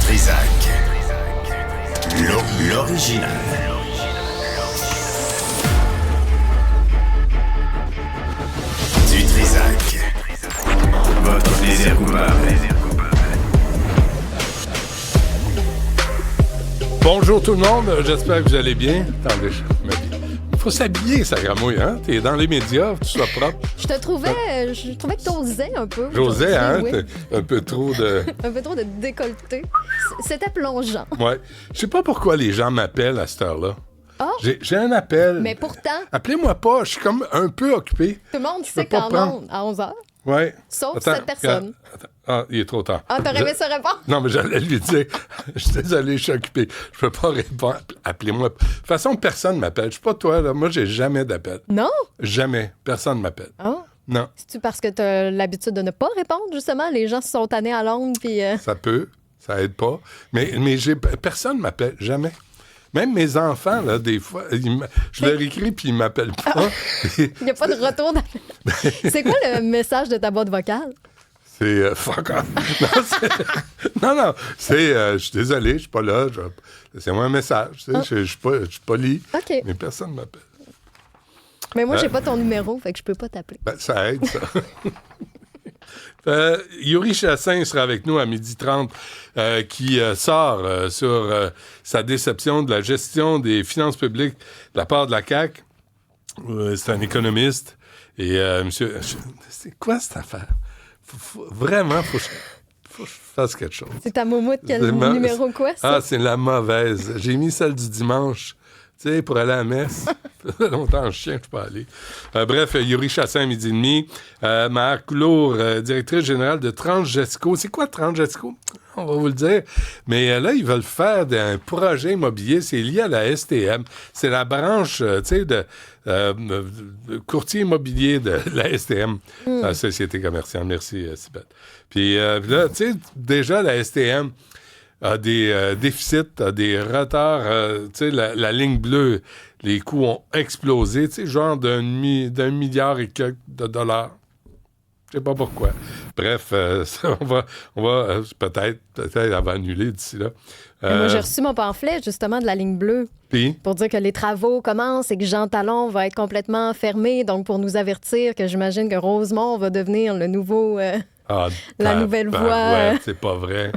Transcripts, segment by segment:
Trizac. L'original. Du Trizac. Votre plaisir coupable. Bonjour tout le monde, j'espère que vous allez bien. Attendez, il faut s'habiller, ça gramouille, hein? T'es dans les médias, faut que tu sois propre. Je trouvais que t'osais un peu. J'osais, hein? Oui. Un peu trop de... Un peu trop de décolleté. C'était plongeant. Ouais. Je sais pas pourquoi les gens m'appellent à cette heure-là. Ah! J'ai un appel. Mais pourtant, Appelez-moi pas, je suis comme un peu occupé. tout le monde sait pas qu'en prendre. ondes, à 11h, Ouais. sauf cette personne. Attends. Ah, il est trop tard. Ah, t'aurais aimé se répondre? Non, mais j'allais lui dire, je suis désolé, je suis occupé. Je peux pas répondre. Appelez-moi. De toute façon, personne m'appelle. Je suis pas toi, là. Moi, j'ai jamais d'appel. Non? Jamais. Personne m'appelle. Ah. Non. C'est-tu parce que t'as l'habitude de ne pas répondre, justement? Les gens se sont tannés à Londres, puis... Ça peut. Ça aide pas. Mais personne m'appelle. Jamais. Même mes enfants, là, des fois, je leur écris puis ils m'appellent pas. Il n'y a pas de retour d'appel. C'est quoi le message de ta boîte vocale? C'est fuck off. Non, c'est je suis désolé, je suis pas là. Laissez-moi un message. Tu sais, je suis poli. OK. Mais personne m'appelle. Mais moi, j'ai pas ton numéro, fait que je peux pas t'appeler. Ben, ça aide, ça. Yuri Chassin sera avec nous à 12h30, qui sort sur sa déception de la gestion des finances publiques de la part de la CAQ. C'est un économiste. Et monsieur... c'est quoi cette affaire? Vraiment, faut que je fasse quelque chose. C'est ta moumoute, quel numéro quoi, ça? Ah, c'est la mauvaise. J'ai mis celle du dimanche. Tu sais, pour aller à la messe. Ça fait longtemps que je ne peux pas aller. Bref, Yuri Chassin à 12h30. Maher Coulour, directrice générale de Transgesco. C'est quoi Transgesco? On va vous le dire. Mais là, ils veulent faire un projet immobilier. C'est lié à la STM. C'est la branche, tu sais, de courtier immobilier de la STM, la Société commerciale. Merci, Sibeth. Puis là, tu sais, déjà, la STM a des déficits, a des retards. Tu sais, la ligne bleue, les coûts ont explosé, tu sais, genre d'un milliard et quelques de dollars. Je sais pas pourquoi. Bref, ça, on va peut-être, elle va annuler d'ici là. Moi, j'ai reçu mon pamphlet, justement, de la ligne bleue. Puis? Pour dire que les travaux commencent et que Jean Talon va être complètement fermé. Donc, pour nous avertir que j'imagine que Rosemont va devenir le nouveau... la nouvelle voie. Ouais, c'est pas vrai.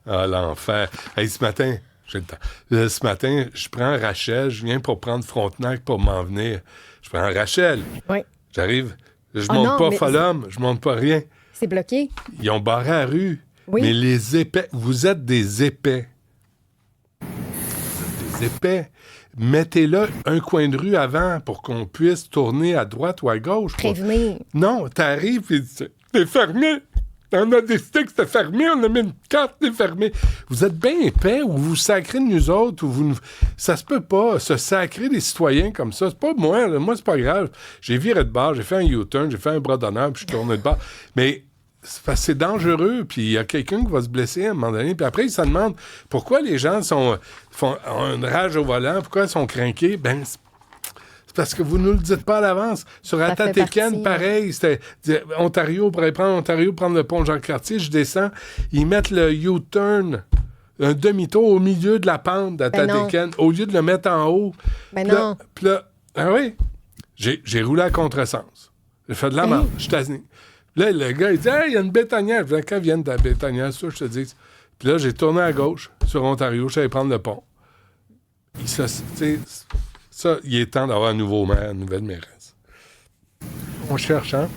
Ah, l'enfer. Hey, ce matin, j'ai le temps. Ce matin, je prends Rachel, je viens pour prendre Frontenac pour m'en venir. Je prends Rachel. Oui. J'arrive, je monte pas Folhomme, je monte pas rien. C'est bloqué. Ils ont barré la rue. Oui. Mais les épais, vous êtes des épais. Vous êtes des épais. Mettez-le un coin de rue avant pour qu'on puisse tourner à droite ou à gauche. Prévenir. Non, t'arrives et c'est fermé. On a décidé que c'était fermé, on a mis une carte, c'est fermé. Vous êtes bien épais ou vous sacrez de nous autres ou vous... Ça se peut pas, se sacrer des citoyens comme ça. C'est pas moi, là. Moi, c'est pas grave. J'ai viré de bord, j'ai fait un U-turn, j'ai fait un bras d'honneur, puis je suis tourné de bord. Mais c'est dangereux, puis il y a quelqu'un qui va se blesser à un moment donné. Puis après, ils se demandent pourquoi les gens ont une rage au volant, pourquoi ils sont crinqués. Ben, c'est parce que vous ne nous le dites pas à l'avance. Sur Atatican, pareil, c'était Ontario, pour aller prendre Ontario, prendre le pont Jean-Cartier, je descends, ils mettent le U-turn, un demi-tour au milieu de la pente d'Atatican, au lieu de le mettre en haut. Ben non. Puis là, ah oui, j'ai roulé à contresens. J'ai fait de la marche, je suis tasné. Là, le gars, il dit « Hey, il y a une bétonnière. » Je dis « Quand viennent de la bétonnière, ça, je te dis. » Puis là, j'ai tourné à gauche, sur Ontario, je suis allé prendre le pont. Ça, il est temps d'avoir un nouveau maire, une nouvelle mairesse. On cherche, hein?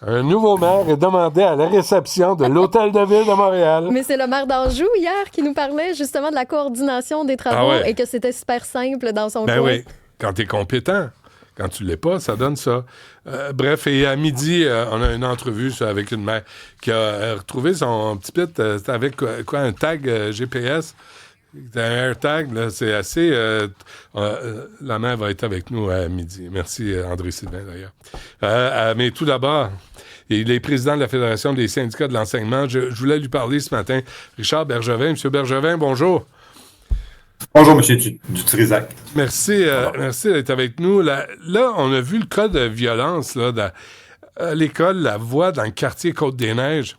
Un nouveau maire est demandé à la réception de l'Hôtel de Ville de Montréal. Mais c'est le maire d'Anjou, hier, qui nous parlait justement de la coordination des travaux et que c'était super simple dans son coin. Oui, quand t'es compétent. Quand tu l'es pas, ça donne ça. Bref, et à midi, on a une entrevue avec une mère qui a retrouvé son petit pit avec quoi, un tag GPS. Un AirTag, là, c'est assez... la mère va être avec nous à midi. Merci, André Sylvain, d'ailleurs. Mais tout d'abord, il est président de la Fédération des syndicats de l'enseignement. Je voulais lui parler ce matin. Richard Bergevin. Monsieur Bergevin, bonjour. Bonjour, M. Dutrisac. Merci d'être avec nous. Là, on a vu le cas de violence là, à l'école La Voix, dans le quartier Côte-des-Neiges.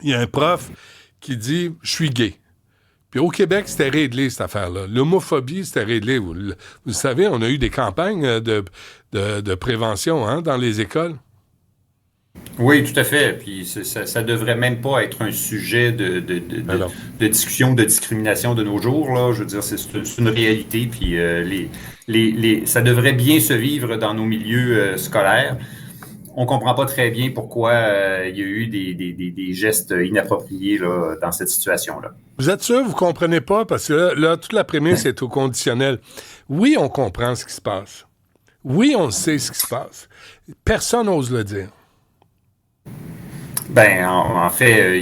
Il y a un prof qui dit « Je suis gay ». Puis au Québec, c'était réglé, cette affaire-là. L'homophobie, c'était réglé. Vous savez, on a eu des campagnes de prévention dans les écoles. Oui, tout à fait. Puis ça devrait même pas être un sujet de discussion, de discrimination de nos jours, là. Je veux dire, c'est une réalité. Puis ça devrait bien se vivre dans nos milieux scolaires. On comprend pas très bien pourquoi il y a eu des gestes inappropriés là, dans cette situation-là. Vous êtes sûr que vous comprenez pas? Parce que là, toute la prémisse est au conditionnel. Oui, on comprend ce qui se passe. Oui, on sait ce qui se passe. Personne n'ose le dire. Ben, en fait,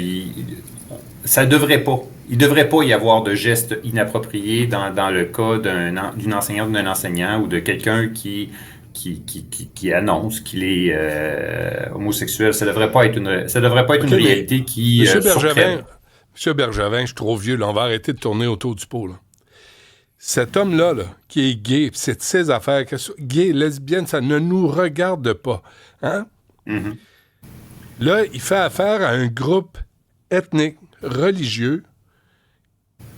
ça devrait pas. Il ne devrait pas y avoir de gestes inappropriés dans le cas d'une enseignante, d'un enseignant ou de quelqu'un qui annonce qu'il est homosexuel. Ça devrait pas être une réalité qui surprenne. Monsieur Bergevin, je suis trop vieux, là, on va arrêter de tourner autour du pot. Là. Cet homme-là, là, qui est gay, c'est de ses affaires, gay, lesbienne, ça ne nous regarde pas. Hein? Mm-hmm. Là, il fait affaire à un groupe ethnique, religieux,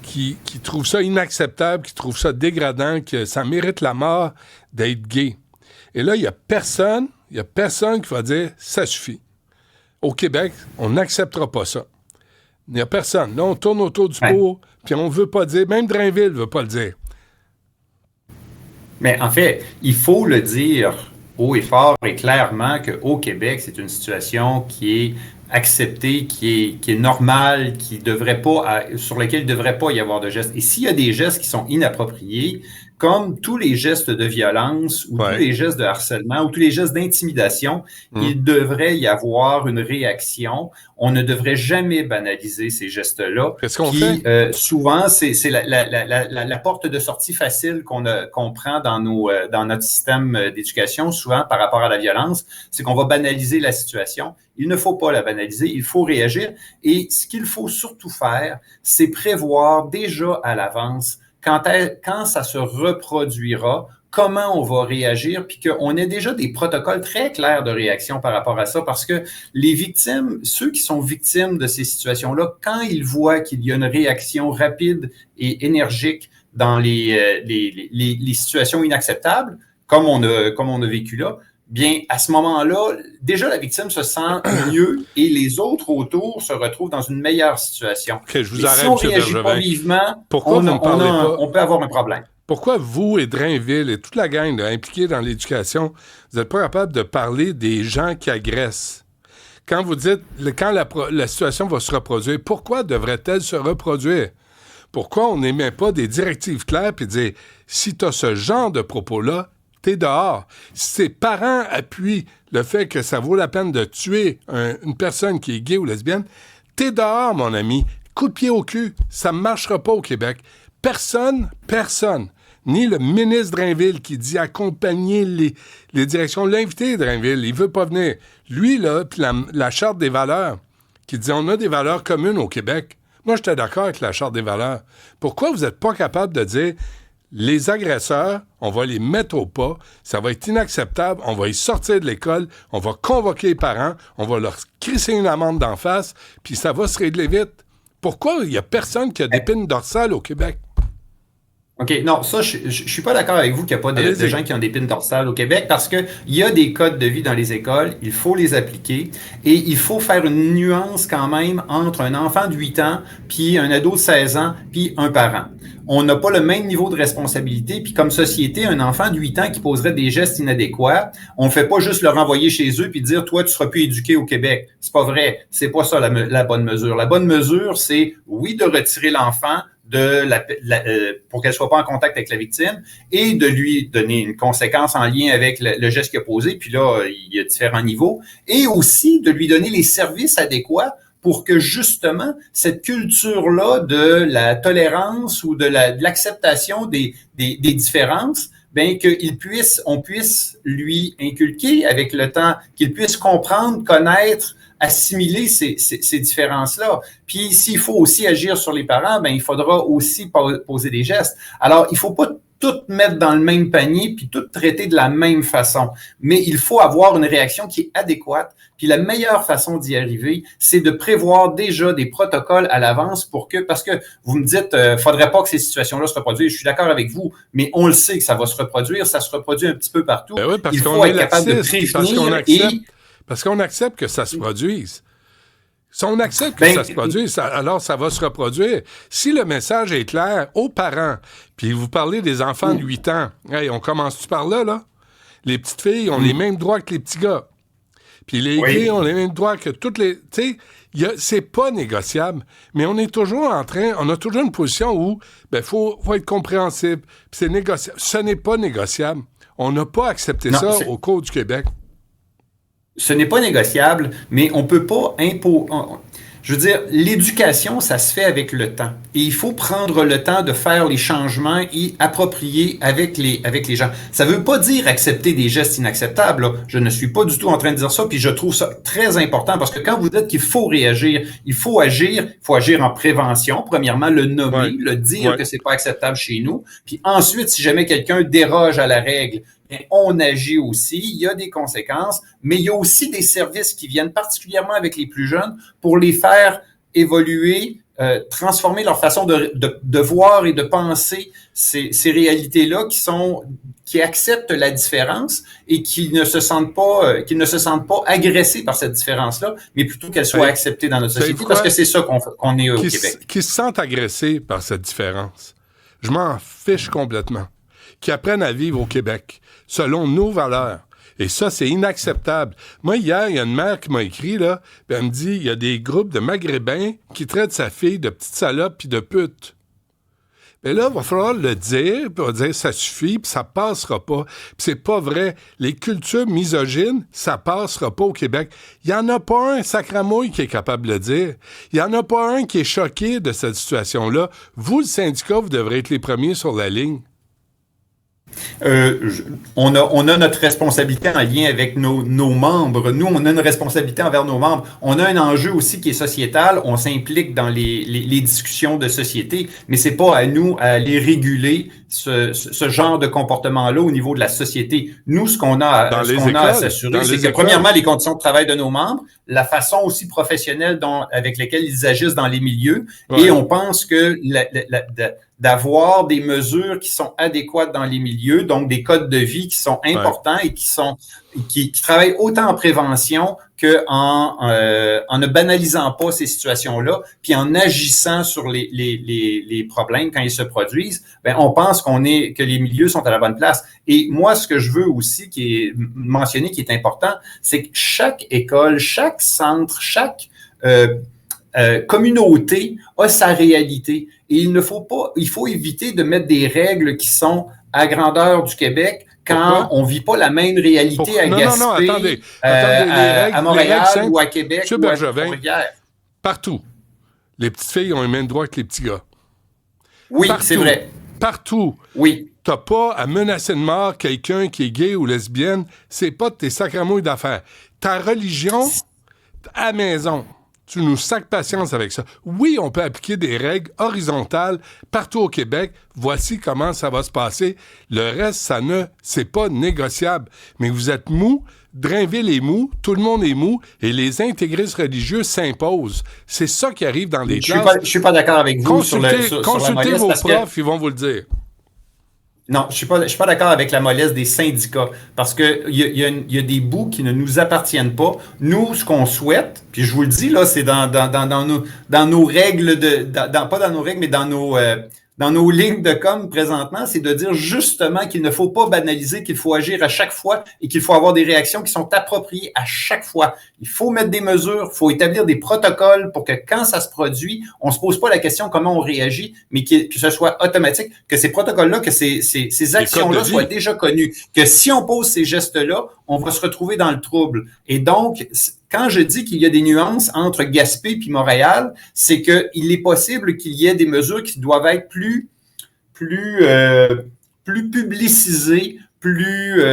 qui trouve ça inacceptable, qui trouve ça dégradant, que ça mérite la mort d'être gay. Et là, il n'y a personne qui va dire « ça suffit ». Au Québec, on n'acceptera pas ça. Il n'y a personne. Là, on tourne autour du pot, puis on ne veut pas dire, même Drainville ne veut pas le dire. Mais en fait, il faut le dire haut et fort et clairement qu'au Québec, c'est une situation qui est acceptée, qui est normale, sur laquelle il ne devrait pas y avoir de gestes. Et s'il y a des gestes qui sont inappropriés, comme tous les gestes de violence ou tous les gestes de harcèlement ou tous les gestes d'intimidation, il devrait y avoir une réaction. On ne devrait jamais banaliser ces gestes-là. Qu'est-ce qu'on fait? Souvent, c'est la porte de sortie facile qu'on prend dans notre système d'éducation, souvent par rapport à la violence, c'est qu'on va banaliser la situation. Il ne faut pas la banaliser, il faut réagir. Et ce qu'il faut surtout faire, c'est prévoir déjà à l'avance quand ça se reproduira, comment on va réagir, puis qu'on ait déjà des protocoles très clairs de réaction par rapport à ça, parce que les victimes, ceux qui sont victimes de ces situations-là, quand ils voient qu'il y a une réaction rapide et énergique dans les situations inacceptables, comme on a vécu là, bien, à ce moment-là, déjà la victime se sent mieux et les autres autour se retrouvent dans une meilleure situation. OK, je vous arrête, si on ne réagit pas vivement, on peut avoir un problème. Pourquoi vous et Drainville et toute la gang là, impliquée dans l'éducation, vous n'êtes pas capable de parler des gens qui agressent? Quand vous dites, quand la situation va se reproduire, pourquoi devrait-elle se reproduire? Pourquoi on n'émet pas des directives claires et dire, si tu as ce genre de propos-là, t'es dehors. Si tes parents appuient le fait que ça vaut la peine de tuer une personne qui est gay ou lesbienne, t'es dehors, mon ami. Coup de pied au cul. Ça ne marchera pas au Québec. Personne, ni le ministre Drainville qui dit accompagner les directions. L'invité Drainville, il veut pas venir. Lui, là, puis la Charte des valeurs, qui dit on a des valeurs communes au Québec. Moi, j'étais d'accord avec la Charte des valeurs. Pourquoi vous n'êtes pas capable de dire les agresseurs, on va les mettre au pas, ça va être inacceptable, on va y sortir de l'école, on va convoquer les parents, on va leur crisser une amende d'en face, puis ça va se régler vite. Pourquoi il n'y a personne qui a d'épine dorsale au Québec? OK, non, ça, je suis pas d'accord avec vous qu'il n'y a pas de gens qui ont des d'épine dorsale au Québec parce que il y a des codes de vie dans les écoles, il faut les appliquer et il faut faire une nuance quand même entre un enfant de 8 ans puis un ado de 16 ans puis un parent. On n'a pas le même niveau de responsabilité puis comme société, un enfant de 8 ans qui poserait des gestes inadéquats, on ne fait pas juste le renvoyer chez eux puis dire toi tu seras plus éduqué au Québec. C'est pas vrai, c'est pas ça la bonne mesure. La bonne mesure, c'est oui de retirer l'enfant pour qu'elle soit pas en contact avec la victime et de lui donner une conséquence en lien avec le geste qu'il a posé. Puis là, il y a différents niveaux. Et aussi de lui donner les services adéquats pour que justement cette culture-là de la tolérance ou de l'acceptation des différences, ben on puisse lui inculquer avec le temps, qu'il puisse comprendre, connaître, assimiler ces différences-là. Puis s'il faut aussi agir sur les parents, ben il faudra aussi poser des gestes. Alors, il faut pas tout mettre dans le même panier puis tout traiter de la même façon. Mais il faut avoir une réaction qui est adéquate. Puis la meilleure façon d'y arriver, c'est de prévoir déjà des protocoles à l'avance parce que vous me dites, faudrait pas que ces situations-là se reproduisent. Je suis d'accord avec vous, mais on le sait que ça va se reproduire. Ça se reproduit un petit peu partout. Ben oui, parce il faut qu'on être est capable de laxiste, prévenir parce qu'on accepte que ça se produise. Si on accepte que ça se produise, alors ça va se reproduire. Si le message est clair aux parents, puis vous parlez des enfants de 8 ans, hey, on commence-tu par là? Les petites filles ont les mêmes droits que les petits gars. Puis les gays ont les mêmes droits que toutes les... Tu sais, c'est pas négociable, mais on est toujours on a toujours une position où faut être compréhensible, puis c'est négociable. Ce n'est pas négociable. On n'a pas accepté ça au Cours du Québec. Ce n'est pas négociable, mais on peut pas Je veux dire, l'éducation, ça se fait avec le temps. Et il faut prendre le temps de faire les changements et approprier avec les gens. Ça veut pas dire accepter des gestes inacceptables, là. Je ne suis pas du tout en train de dire ça, puis je trouve ça très important parce que quand vous dites qu'il faut réagir, il faut agir en prévention. Premièrement, le nommer, le dire que c'est pas acceptable chez nous. Puis ensuite, si jamais quelqu'un déroge à la règle, on agit aussi, il y a des conséquences, mais il y a aussi des services qui viennent particulièrement avec les plus jeunes pour les faire évoluer, transformer leur façon de voir et de penser ces réalités-là qui acceptent la différence et qui ne se sentent pas agressés par cette différence-là, mais plutôt qu'elle soit acceptée dans notre société, parce que c'est ça qu'on est au Québec. Qui se sentent agressés par cette différence. Je m'en fiche complètement. Qui apprennent à vivre au Québec selon nos valeurs. Et ça, c'est inacceptable. Moi, hier, il y a une mère qui m'a écrit, là, puis elle me dit, il y a des groupes de Maghrébins qui traitent sa fille de petite salope puis de pute. Mais là, il va falloir le dire, puis on va dire, ça suffit, puis ça passera pas. Puis c'est pas vrai. Les cultures misogynes, ça passera pas au Québec. Il y en a pas un sacramouille qui est capable de le dire. Il y en a pas un qui est choqué de cette situation-là. Vous, le syndicat, vous devrez être les premiers sur la ligne. On a notre responsabilité en lien avec nos membres. Nous, on a une responsabilité envers nos membres. On a un enjeu aussi qui est sociétal. On s'implique dans les discussions de société, mais c'est pas à nous à aller réguler ce genre de comportement-là au niveau de la société. Nous, ce qu'on a à s'assurer, c'est que premièrement, les conditions de travail de nos membres, la façon aussi professionnelle avec laquelle ils agissent dans les milieux, et on pense que d'avoir des mesures qui sont adéquates dans les milieux, donc des codes de vie qui sont importants et qui travaillent autant en prévention qu'en ne banalisant pas ces situations-là, puis en agissant sur les problèmes quand ils se produisent, on pense que les milieux sont à la bonne place. Et moi, ce que je veux aussi qui est mentionné, qui est important, c'est que chaque école, chaque centre, chaque communauté a sa réalité. Et il faut éviter de mettre des règles qui sont à grandeur du Québec quand on vit pas la même réalité à Gaspé, attendez, à Montréal ou à Québec ou à Trois-Rivières. Partout. Les petites filles ont les mêmes droits que les petits gars. Oui, c'est vrai. Partout. Oui. T'as pas à menacer de mort quelqu'un qui est gay ou lesbienne. C'est pas de tes sacramouilles d'affaires. Ta religion, à la maison, tu nous sacs patience avec ça. Oui, on peut appliquer des règles horizontales partout au Québec. Voici comment ça va se passer. Le reste, c'est pas négociable. Mais vous êtes mou, Drainville est mou, tout le monde est mou, et les intégristes religieux s'imposent. C'est ça qui arrive dans les classes. Je suis pas d'accord avec vous Consultez vos profs, ils vont vous le dire. Non, je suis pas d'accord avec la mollesse des syndicats parce que il y a des bouts qui ne nous appartiennent pas. Nous, ce qu'on souhaite, puis je vous le dis là, c'est dans nos règles pas dans nos règles, mais dans nos lignes de com présentement, c'est de dire justement qu'il ne faut pas banaliser, qu'il faut agir à chaque fois et qu'il faut avoir des réactions qui sont appropriées à chaque fois. Il faut mettre des mesures, il faut établir des protocoles pour que quand ça se produit, on se pose pas la question comment on réagit, mais que ce soit automatique, que ces protocoles-là, que ces actions-là soient déjà connues, que si on pose ces gestes-là, on va se retrouver dans le trouble. Et donc, quand je dis qu'il y a des nuances entre Gaspé et Montréal, c'est qu'il est possible qu'il y ait des mesures qui doivent être plus publicisées, plus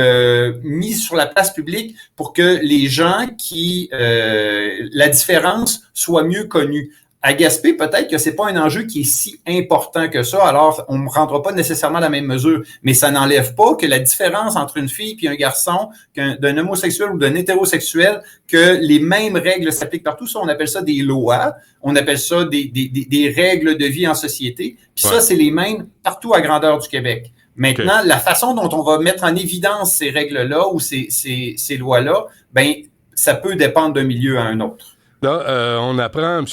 mises sur la place publique pour que les gens la différence soit mieux connue. À Gaspé, peut-être que c'est pas un enjeu qui est si important que ça, alors on ne rendra pas nécessairement la même mesure. Mais ça n'enlève pas que la différence entre une fille et un garçon, d'un homosexuel ou d'un hétérosexuel, que les mêmes règles s'appliquent partout. Ça, on appelle ça des lois, on appelle ça des règles de vie en société. Puis ça, c'est les mêmes partout à grandeur du Québec. Maintenant, la façon dont on va mettre en évidence ces règles-là ou ces lois-là, ben ça peut dépendre d'un milieu à un autre. Là, on apprend, M.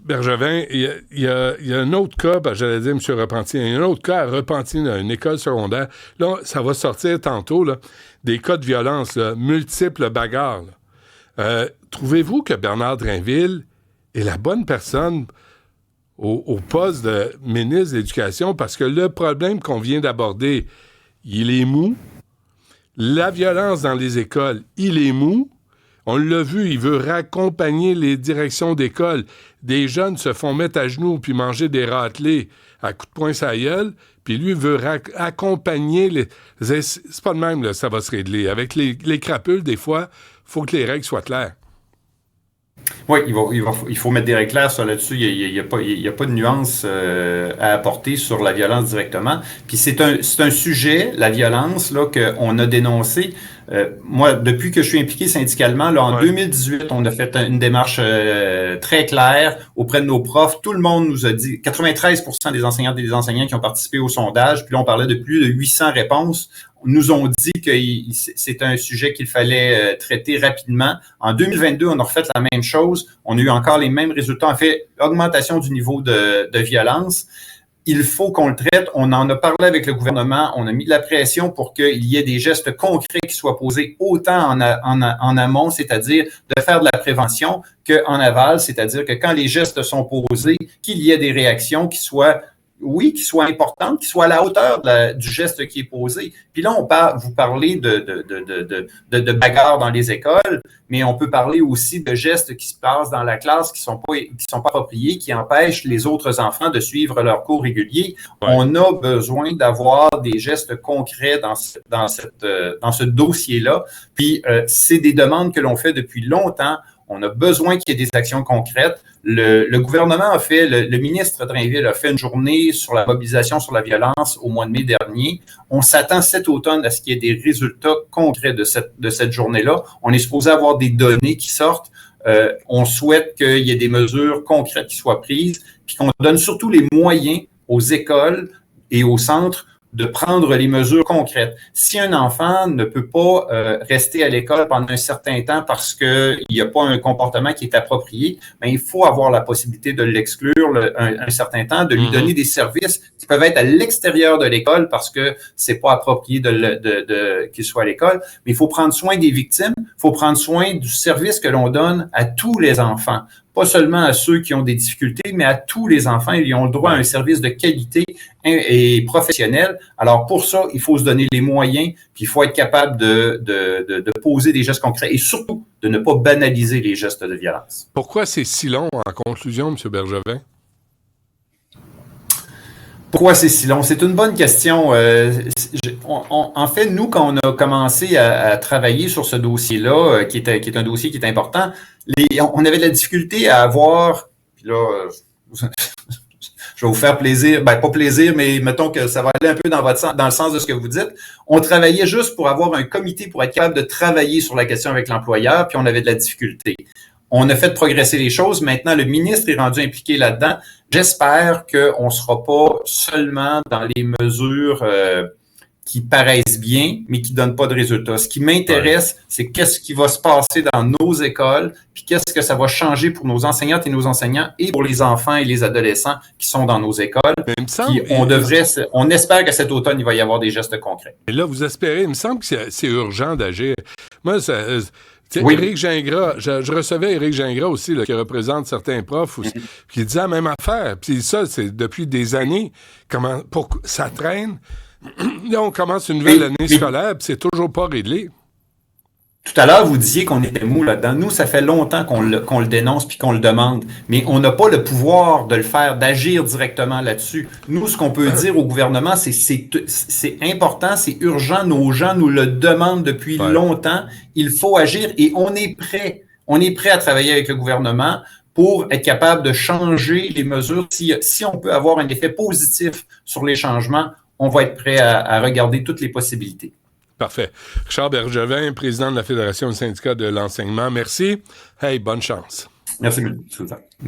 Bergevin, il y a un autre cas, j'allais dire M. Repentigny, il y a un autre cas à Repentigny, dans une école secondaire. Là, ça va sortir tantôt, là, des cas de violence, là, multiples bagarres. Trouvez-vous que Bernard Drinville est la bonne personne au poste de ministre de l'Éducation? Parce que le problème qu'on vient d'aborder, il est mou. La violence dans les écoles, il est mou. On l'a vu, il veut raccompagner les directions d'école. Des jeunes se font mettre à genoux puis manger des râtelés à coups de poing sur la gueule, puis lui veut accompagner les... C'est pas de même, là, ça va se régler. Avec les crapules, des fois, il faut que les règles soient claires. Oui, il faut mettre des règles claires là-dessus. Il y a pas de nuance à apporter sur la violence directement. Puis c'est un sujet, la violence, là, qu'on a dénoncé. Moi, depuis que je suis impliqué syndicalement, là, en 2018, on a fait une démarche très claire auprès de nos profs. Tout le monde nous a dit, 93% des enseignantes et des enseignants qui ont participé au sondage, puis là, on parlait de plus de 800 réponses, nous ont dit que c'est un sujet qu'il fallait traiter rapidement. En 2022, on a refait la même chose. On a eu encore les mêmes résultats. En fait, augmentation du niveau de violence. Il faut qu'on le traite. On en a parlé avec le gouvernement. On a mis de la pression pour qu'il y ait des gestes concrets qui soient posés autant en amont, c'est-à-dire de faire de la prévention, qu'en aval, c'est-à-dire que quand les gestes sont posés, qu'il y ait des réactions qui soient importantes, qui soient à la hauteur du geste qui est posé. Puis là, vous parlez de bagarres dans les écoles, mais on peut parler aussi de gestes qui se passent dans la classe qui sont pas appropriés, qui empêchent les autres enfants de suivre leurs cours réguliers. Ouais. On a besoin d'avoir des gestes concrets dans ce dossier-là. Puis c'est des demandes que l'on fait depuis longtemps. On a besoin qu'il y ait des actions concrètes. Le gouvernement le ministre Drainville a fait une journée sur la mobilisation sur la violence au mois de mai dernier. On s'attend cet automne à ce qu'il y ait des résultats concrets de cette journée-là. On est supposé avoir des données qui sortent. On souhaite qu'il y ait des mesures concrètes qui soient prises, puis qu'on donne surtout les moyens aux écoles et aux centres de prendre les mesures concrètes. Si un enfant ne peut pas rester à l'école pendant un certain temps parce qu'il n'y a pas un comportement qui est approprié, bien, il faut avoir la possibilité de l'exclure un certain temps, de lui donner des services qui peuvent être à l'extérieur de l'école parce que c'est pas approprié qu'il soit à l'école. Mais il faut prendre soin des victimes, il faut prendre soin du service que l'on donne à tous les enfants. Pas seulement à ceux qui ont des difficultés, mais à tous les enfants. Ils ont le droit à un service de qualité et professionnel. Alors, pour ça, il faut se donner les moyens, puis il faut être capable de poser des gestes concrets et surtout de ne pas banaliser les gestes de violence. Pourquoi c'est si long en conclusion, M. Bergevin? Pourquoi c'est si long? C'est une bonne question. En fait, nous, quand on a commencé à travailler sur ce dossier-là, qui est un dossier qui est important, on avait de la difficulté à avoir, puis là, je vais vous faire plaisir, pas plaisir, mais mettons que ça va aller un peu dans le sens de ce que vous dites. On travaillait juste pour avoir un comité pour être capable de travailler sur la question avec l'employeur, puis on avait de la difficulté. On a fait progresser les choses. Maintenant, le ministre est rendu impliqué là-dedans. J'espère qu'on ne sera pas seulement dans les mesures qui paraissent bien, mais qui ne donnent pas de résultats. Ce qui m'intéresse, c'est qu'est-ce qui va se passer dans nos écoles, puis qu'est-ce que ça va changer pour nos enseignantes et nos enseignants et pour les enfants et les adolescents qui sont dans nos écoles. Puis on espère que cet automne, il va y avoir des gestes concrets. Et là, vous espérez, il me semble que c'est urgent d'agir. Moi, oui. Éric Gingras, je recevais Éric Gingras aussi, là, qui représente certains profs, qui disait la même affaire. Puis ça, c'est depuis des années. Ça traîne. Là, on commence une nouvelle année scolaire, puis c'est toujours pas réglé. Tout à l'heure, vous disiez qu'on était mou là-dedans. Nous, ça fait longtemps qu'on le dénonce puis qu'on le demande. Mais on n'a pas le pouvoir de le faire, d'agir directement là-dessus. Nous, ce qu'on peut dire au gouvernement, c'est important, c'est urgent. Nos gens nous le demandent depuis longtemps. Il faut agir et on est prêt. on est prêt à travailler avec le gouvernement pour être capable de changer les mesures. Si on peut avoir un effet positif sur les changements, on va être prêt à regarder toutes les possibilités. Parfait. Richard Bergevin, président de la Fédération du syndicat de l'enseignement. Merci. Hey, bonne chance. Merci, M.